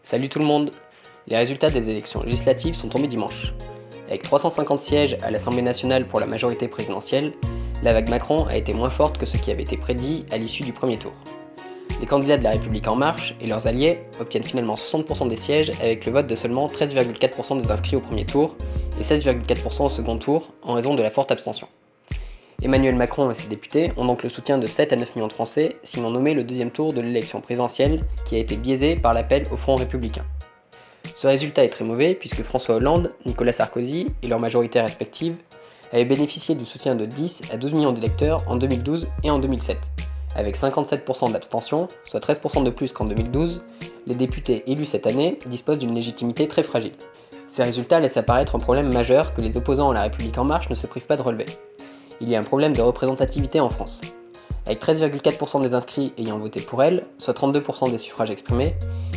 Salut tout le monde! Les résultats des élections législatives sont tombés dimanche. Avec 350 sièges à l'Assemblée nationale pour la majorité présidentielle, la vague Macron a été moins forte que ce qui avait été prédit à l'issue du premier tour. Les candidats de La République En Marche et leurs alliés obtiennent finalement 60% des sièges avec le vote de seulement 13,4% des inscrits au premier tour et 16,4% au second tour en raison de la forte abstention. Emmanuel Macron et ses députés ont donc le soutien de 7 à 9 millions de Français s'ils l'ont nommé le deuxième tour de l'élection présidentielle qui a été biaisé par l'appel au Front républicain. Ce résultat est très mauvais puisque François Hollande, Nicolas Sarkozy et leurs majorités respectives avaient bénéficié du soutien de 10 à 12 millions d'électeurs en 2012 et en 2007. Avec 57% d'abstention, soit 13% de plus qu'en 2012, les députés élus cette année disposent d'une légitimité très fragile. Ces résultats laissent apparaître un problème majeur que les opposants à La République En Marche ne se privent pas de relever. Il y a un problème de représentativité en France. Avec 13,4% des inscrits ayant voté pour elle, soit 32% des suffrages exprimés,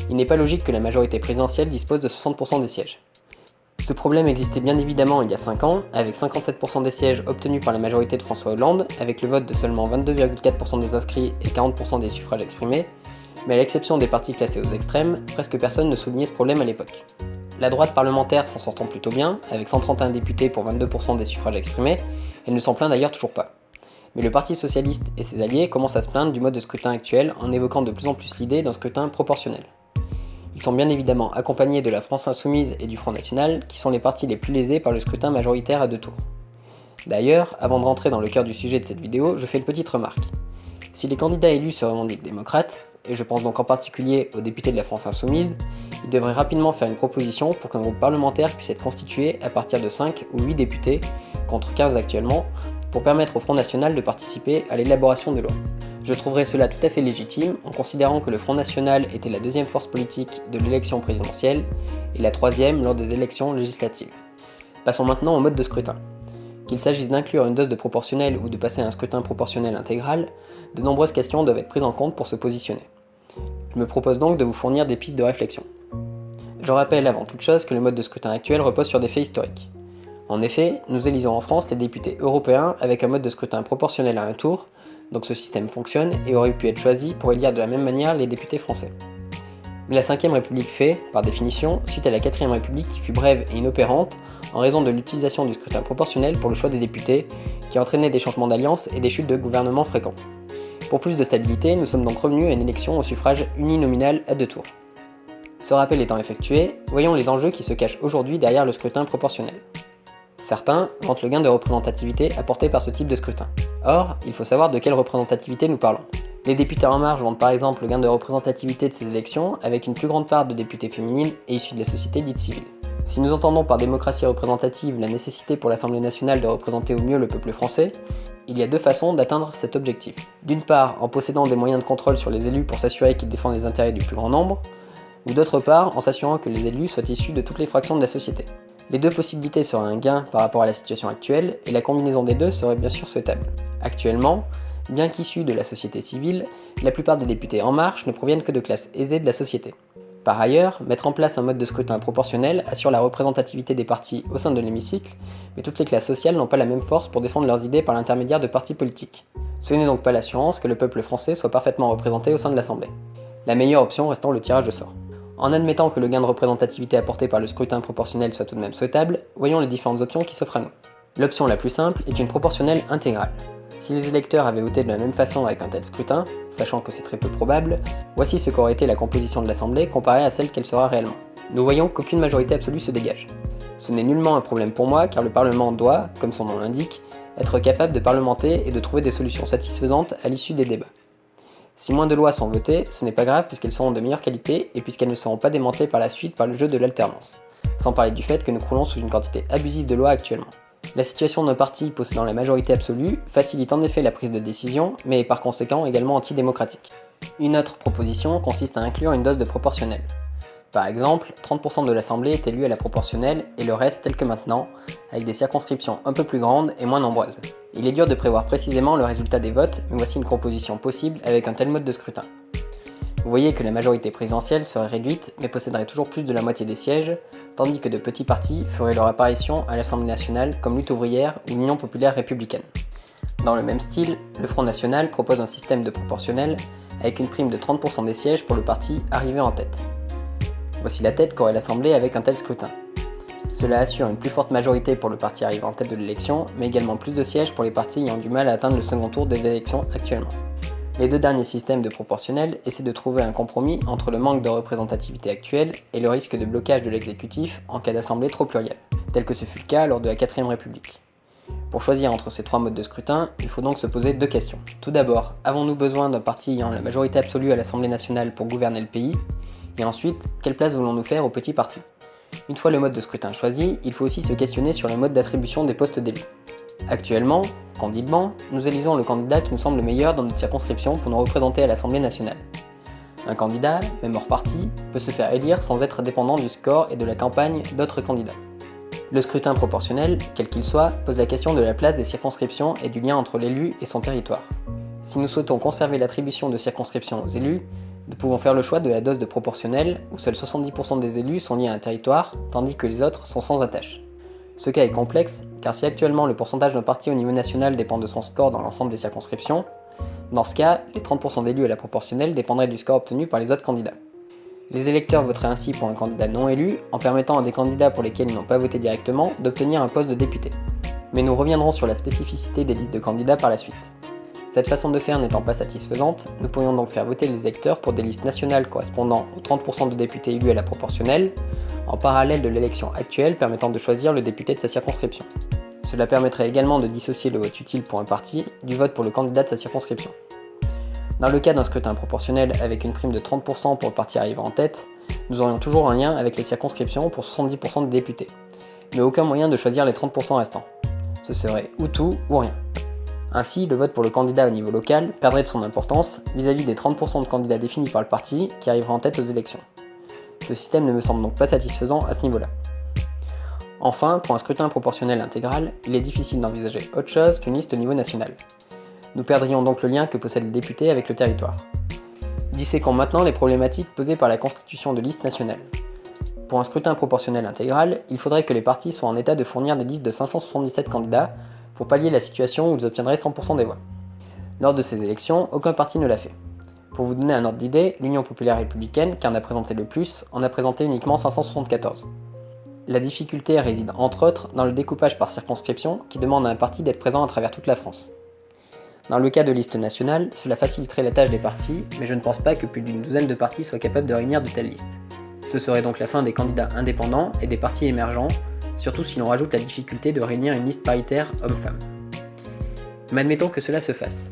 il n'est pas logique que la majorité présidentielle dispose de 60% des sièges. Ce problème existait bien évidemment il y a 5 ans, avec 57% des sièges obtenus par la majorité de François Hollande, avec le vote de seulement 22,4% des inscrits et 40% des suffrages exprimés, mais à l'exception des partis classés aux extrêmes, presque personne ne soulignait ce problème à l'époque. La droite parlementaire s'en sortant plutôt bien, avec 131 députés pour 22% des suffrages exprimés, elle ne s'en plaint d'ailleurs toujours pas. Mais le Parti socialiste et ses alliés commencent à se plaindre du mode de scrutin actuel en évoquant de plus en plus l'idée d'un scrutin proportionnel. Ils sont bien évidemment accompagnés de la France Insoumise et du Front National, qui sont les partis les plus lésés par le scrutin majoritaire à 2 tours. D'ailleurs, avant de rentrer dans le cœur du sujet de cette vidéo, je fais une petite remarque. Si les candidats élus se revendiquent démocrates, et je pense donc en particulier aux députés de la France Insoumise, ils devraient rapidement faire une proposition pour qu'un groupe parlementaire puisse être constitué à partir de 5 ou 8 députés, contre 15 actuellement, pour permettre au Front National de participer à l'élaboration des lois. Je trouverais cela tout à fait légitime en considérant que le Front National était la deuxième force politique de l'élection présidentielle et la troisième lors des élections législatives. Passons maintenant au mode de scrutin. Qu'il s'agisse d'inclure une dose de proportionnel ou de passer à un scrutin proportionnel intégral, de nombreuses questions doivent être prises en compte pour se positionner. Je me propose donc de vous fournir des pistes de réflexion. Je rappelle avant toute chose que le mode de scrutin actuel repose sur des faits historiques. En effet, nous élisons en France les députés européens avec un mode de scrutin proportionnel à un tour, donc ce système fonctionne et aurait pu être choisi pour élire de la même manière les députés français. Mais la 5ème République fait, par définition, suite à la 4ème République qui fut brève et inopérante en raison de l'utilisation du scrutin proportionnel pour le choix des députés, qui entraînait des changements d'alliance et des chutes de gouvernements fréquents. Pour plus de stabilité, nous sommes donc revenus à une élection au suffrage uninominal à 2 tours. Ce rappel étant effectué, voyons les enjeux qui se cachent aujourd'hui derrière le scrutin proportionnel. Certains vantent le gain de représentativité apporté par ce type de scrutin. Or, il faut savoir de quelle représentativité nous parlons. Les députés En Marche vantent par exemple le gain de représentativité de ces élections avec une plus grande part de députés féminines et issues de la société dite civile. Si nous entendons par démocratie représentative la nécessité pour l'Assemblée nationale de représenter au mieux le peuple français, il y a 2 façons d'atteindre cet objectif. D'une part, en possédant des moyens de contrôle sur les élus pour s'assurer qu'ils défendent les intérêts du plus grand nombre, ou d'autre part, en s'assurant que les élus soient issus de toutes les fractions de la société. Les 2 possibilités seraient un gain par rapport à la situation actuelle, et la combinaison des 2 serait bien sûr souhaitable. Actuellement, bien qu'issus de la société civile, la plupart des députés En Marche ne proviennent que de classes aisées de la société. Par ailleurs, mettre en place un mode de scrutin proportionnel assure la représentativité des partis au sein de l'hémicycle, mais toutes les classes sociales n'ont pas la même force pour défendre leurs idées par l'intermédiaire de partis politiques. Ce n'est donc pas l'assurance que le peuple français soit parfaitement représenté au sein de l'Assemblée. La meilleure option restant le tirage au sort. En admettant que le gain de représentativité apporté par le scrutin proportionnel soit tout de même souhaitable, voyons les différentes options qui s'offrent à nous. L'option la plus simple est une proportionnelle intégrale. Si les électeurs avaient voté de la même façon avec un tel scrutin, sachant que c'est très peu probable, voici ce qu'aurait été la composition de l'Assemblée comparée à celle qu'elle sera réellement. Nous voyons qu'aucune majorité absolue se dégage. Ce n'est nullement un problème pour moi car le Parlement doit, comme son nom l'indique, être capable de parlementer et de trouver des solutions satisfaisantes à l'issue des débats. Si moins de lois sont votées, ce n'est pas grave puisqu'elles seront de meilleure qualité et puisqu'elles ne seront pas démentées par la suite par le jeu de l'alternance. Sans parler du fait que nous croulons sous une quantité abusive de lois actuellement. La situation d'un parti possédant la majorité absolue facilite en effet la prise de décision, mais est par conséquent également antidémocratique. Une autre proposition consiste à inclure une dose de proportionnel. Par exemple, 30% de l'Assemblée est élue à la proportionnelle et le reste tel que maintenant, avec des circonscriptions un peu plus grandes et moins nombreuses. Il est dur de prévoir précisément le résultat des votes, mais voici une composition possible avec un tel mode de scrutin. Vous voyez que la majorité présidentielle serait réduite, mais posséderait toujours plus de la moitié des sièges, tandis que de petits partis feraient leur apparition à l'Assemblée nationale comme Lutte ouvrière ou l'Union populaire républicaine. Dans le même style, le Front National propose un système de proportionnel avec une prime de 30% des sièges pour le parti arrivé en tête. Voici la tête qu'aurait l'Assemblée avec un tel scrutin. Cela assure une plus forte majorité pour le parti arrivant en tête de l'élection, mais également plus de sièges pour les partis ayant du mal à atteindre le second tour des élections actuellement. Les deux derniers systèmes de proportionnel essaient de trouver un compromis entre le manque de représentativité actuelle et le risque de blocage de l'exécutif en cas d'assemblée trop plurielle, tel que ce fut le cas lors de la 4ème République. Pour choisir entre ces trois modes de scrutin, il faut donc se poser deux questions. Tout d'abord, avons-nous besoin d'un parti ayant la majorité absolue à l'Assemblée nationale pour gouverner le pays? Et ensuite, quelle place voulons-nous faire aux petits partis? Une fois le mode de scrutin choisi, il faut aussi se questionner sur le mode d'attribution des postes d'élus. Actuellement, candidement, nous élisons le candidat qui nous semble le meilleur dans notre circonscription pour nous représenter à l'Assemblée nationale. Un candidat, même hors parti, peut se faire élire sans être dépendant du score et de la campagne d'autres candidats. Le scrutin proportionnel, quel qu'il soit, pose la question de la place des circonscriptions et du lien entre l'élu et son territoire. Si nous souhaitons conserver l'attribution de circonscriptions aux élus, nous pouvons faire le choix de la dose de proportionnel où seuls 70% des élus sont liés à un territoire, tandis que les autres sont sans attache. Ce cas est complexe, car si actuellement le pourcentage d'un parti au niveau national dépend de son score dans l'ensemble des circonscriptions, dans ce cas, les 30% d'élus à la proportionnelle dépendraient du score obtenu par les autres candidats. Les électeurs voteraient ainsi pour un candidat non élu, en permettant à des candidats pour lesquels ils n'ont pas voté directement d'obtenir un poste de député. Mais nous reviendrons sur la spécificité des listes de candidats par la suite. Cette façon de faire n'étant pas satisfaisante, nous pourrions donc faire voter les électeurs pour des listes nationales correspondant aux 30% de députés élus à la proportionnelle, en parallèle de l'élection actuelle permettant de choisir le député de sa circonscription. Cela permettrait également de dissocier le vote utile pour un parti du vote pour le candidat de sa circonscription. Dans le cas d'un scrutin proportionnel avec une prime de 30% pour le parti arrivant en tête, nous aurions toujours un lien avec les circonscriptions pour 70% des députés, mais aucun moyen de choisir les 30% restants. Ce serait ou tout ou rien. Ainsi, le vote pour le candidat au niveau local perdrait de son importance vis-à-vis des 30% de candidats définis par le parti qui arrivera en tête aux élections. Ce système ne me semble donc pas satisfaisant à ce niveau-là. Enfin, pour un scrutin proportionnel intégral, il est difficile d'envisager autre chose qu'une liste au niveau national. Nous perdrions donc le lien que possède le député avec le territoire. Disséquons maintenant les problématiques posées par la constitution de listes nationales. Pour un scrutin proportionnel intégral, il faudrait que les partis soient en état de fournir des listes de 577 candidats pour pallier la situation où ils obtiendraient 100% des voix. Lors de ces élections, aucun parti ne l'a fait. Pour vous donner un ordre d'idée, l'Union populaire républicaine, qui en a présenté le plus, en a présenté uniquement 574. La difficulté réside entre autres dans le découpage par circonscription qui demande à un parti d'être présent à travers toute la France. Dans le cas de listes nationales, cela faciliterait la tâche des partis, mais je ne pense pas que plus d'une douzaine de partis soient capables de réunir de telles listes. Ce serait donc la fin des candidats indépendants et des partis émergents, surtout si l'on rajoute la difficulté de réunir une liste paritaire homme-femme. Mais admettons que cela se fasse.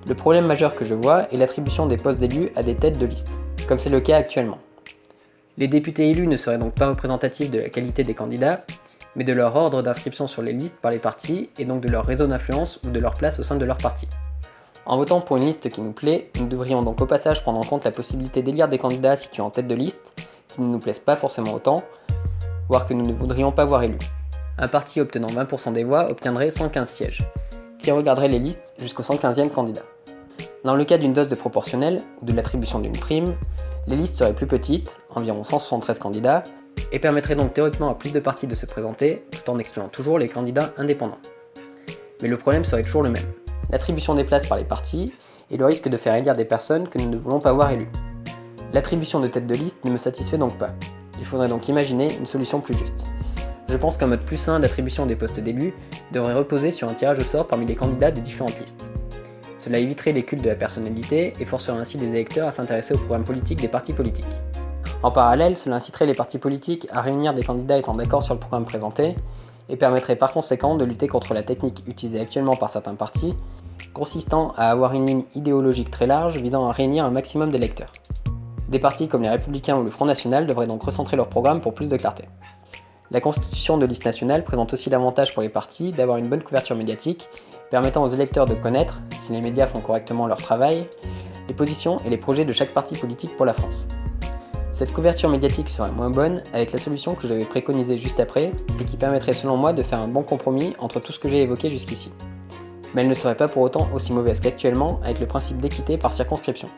Le problème majeur que je vois est l'attribution des postes d'élus à des têtes de liste, comme c'est le cas actuellement. Les députés élus ne seraient donc pas représentatifs de la qualité des candidats, mais de leur ordre d'inscription sur les listes par les partis et donc de leur réseau d'influence ou de leur place au sein de leur parti. En votant pour une liste qui nous plaît, nous devrions donc au passage prendre en compte la possibilité d'élire des candidats situés en tête de liste qui ne nous plaisent pas forcément autant, voire que nous ne voudrions pas voir élus. Un parti obtenant 20% des voix obtiendrait 115 sièges, qui regarderait les listes jusqu'au 115e candidat. Dans le cas d'une dose de proportionnel ou de l'attribution d'une prime, les listes seraient plus petites, environ 173 candidats, et permettrait donc théoriquement à plus de partis de se présenter, tout en excluant toujours les candidats indépendants. Mais le problème serait toujours le même, l'attribution des places par les partis et le risque de faire élire des personnes que nous ne voulons pas voir élues. L'attribution de tête de liste ne me satisfait donc pas. Il faudrait donc imaginer une solution plus juste. Je pense qu'un mode plus sain d'attribution des postes d'élus devrait reposer sur un tirage au sort parmi les candidats des différentes listes. Cela éviterait les cultes de la personnalité et forcerait ainsi les électeurs à s'intéresser au programme politique des partis politiques. En parallèle, cela inciterait les partis politiques à réunir des candidats étant d'accord sur le programme présenté et permettrait par conséquent de lutter contre la technique utilisée actuellement par certains partis, consistant à avoir une ligne idéologique très large visant à réunir un maximum d'électeurs. Des partis comme les Républicains ou le Front National devraient donc recentrer leur programme pour plus de clarté. La constitution de liste nationale présente aussi l'avantage pour les partis d'avoir une bonne couverture médiatique, permettant aux électeurs de connaître, si les médias font correctement leur travail, les positions et les projets de chaque parti politique pour la France. Cette couverture médiatique serait moins bonne avec la solution que j'avais préconisée juste après et qui permettrait selon moi de faire un bon compromis entre tout ce que j'ai évoqué jusqu'ici. Mais elle ne serait pas pour autant aussi mauvaise qu'actuellement avec le principe d'équité par circonscription.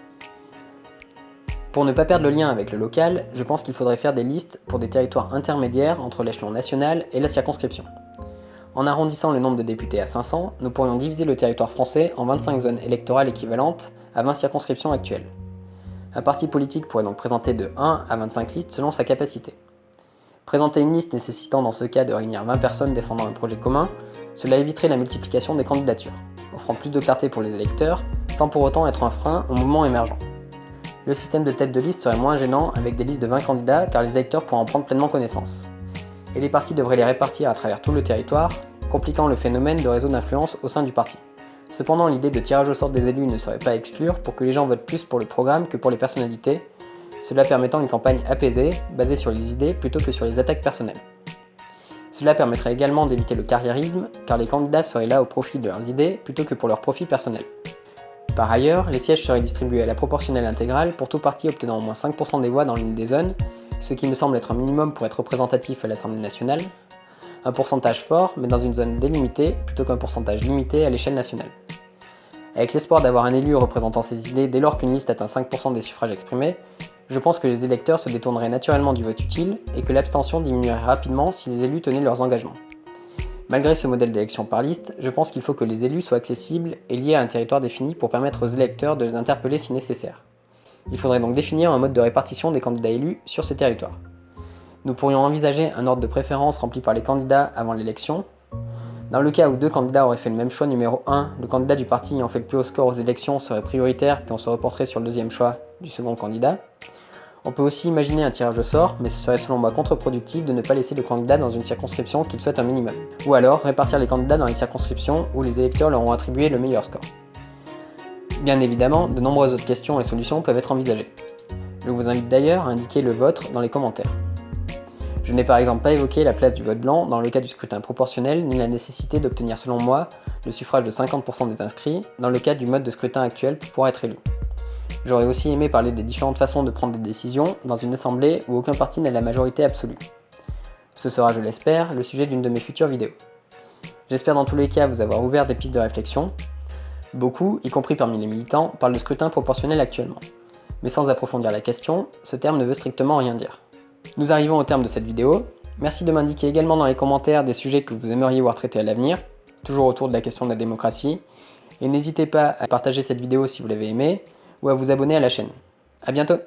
Pour ne pas perdre le lien avec le local, je pense qu'il faudrait faire des listes pour des territoires intermédiaires entre l'échelon national et la circonscription. En arrondissant le nombre de députés à 500, nous pourrions diviser le territoire français en 25 zones électorales équivalentes à 20 circonscriptions actuelles. Un parti politique pourrait donc présenter de 1 à 25 listes selon sa capacité. Présenter une liste nécessitant dans ce cas de réunir 20 personnes défendant un projet commun, cela éviterait la multiplication des candidatures, offrant plus de clarté pour les électeurs, sans pour autant être un frein au mouvement émergent. Le système de tête de liste serait moins gênant avec des listes de 20 candidats car les électeurs pourraient en prendre pleinement connaissance. Et les partis devraient les répartir à travers tout le territoire, compliquant le phénomène de réseau d'influence au sein du parti. Cependant, l'idée de tirage au sort des élus ne serait pas à exclure pour que les gens votent plus pour le programme que pour les personnalités, cela permettant une campagne apaisée, basée sur les idées plutôt que sur les attaques personnelles. Cela permettrait également d'éviter le carriérisme, car les candidats seraient là au profit de leurs idées plutôt que pour leur profit personnel. Par ailleurs, les sièges seraient distribués à la proportionnelle intégrale pour tout parti obtenant au moins 5% des voix dans l'une des zones, ce qui me semble être un minimum pour être représentatif à l'Assemblée nationale, un pourcentage fort mais dans une zone délimitée plutôt qu'un pourcentage limité à l'échelle nationale. Avec l'espoir d'avoir un élu représentant ses idées dès lors qu'une liste atteint 5% des suffrages exprimés, je pense que les électeurs se détourneraient naturellement du vote utile et que l'abstention diminuerait rapidement si les élus tenaient leurs engagements. Malgré ce modèle d'élection par liste, je pense qu'il faut que les élus soient accessibles et liés à un territoire défini pour permettre aux électeurs de les interpeller si nécessaire. Il faudrait donc définir un mode de répartition des candidats élus sur ces territoires. Nous pourrions envisager un ordre de préférence rempli par les candidats avant l'élection. Dans le cas où 2 candidats auraient fait le même choix numéro 1, le candidat du parti ayant fait le plus haut score aux élections serait prioritaire puis on se reporterait sur le deuxième choix du second candidat. On peut aussi imaginer un tirage au sort, mais ce serait selon moi contre-productif de ne pas laisser le candidat dans une circonscription qu'il souhaite un minimum. Ou alors répartir les candidats dans les circonscriptions où les électeurs leur ont attribué le meilleur score. Bien évidemment, de nombreuses autres questions et solutions peuvent être envisagées. Je vous invite d'ailleurs à indiquer le vôtre dans les commentaires. Je n'ai par exemple pas évoqué la place du vote blanc dans le cas du scrutin proportionnel, ni la nécessité d'obtenir selon moi le suffrage de 50% des inscrits dans le cas du mode de scrutin actuel pour pouvoir être élu. J'aurais aussi aimé parler des différentes façons de prendre des décisions dans une assemblée où aucun parti n'a la majorité absolue. Ce sera, je l'espère, le sujet d'une de mes futures vidéos. J'espère dans tous les cas vous avoir ouvert des pistes de réflexion. Beaucoup, y compris parmi les militants, parlent de scrutin proportionnel actuellement. Mais sans approfondir la question, ce terme ne veut strictement rien dire. Nous arrivons au terme de cette vidéo. Merci de m'indiquer également dans les commentaires des sujets que vous aimeriez voir traités à l'avenir, toujours autour de la question de la démocratie. Et n'hésitez pas à partager cette vidéo si vous l'avez aimée, ou à vous abonner à la chaîne. A bientôt!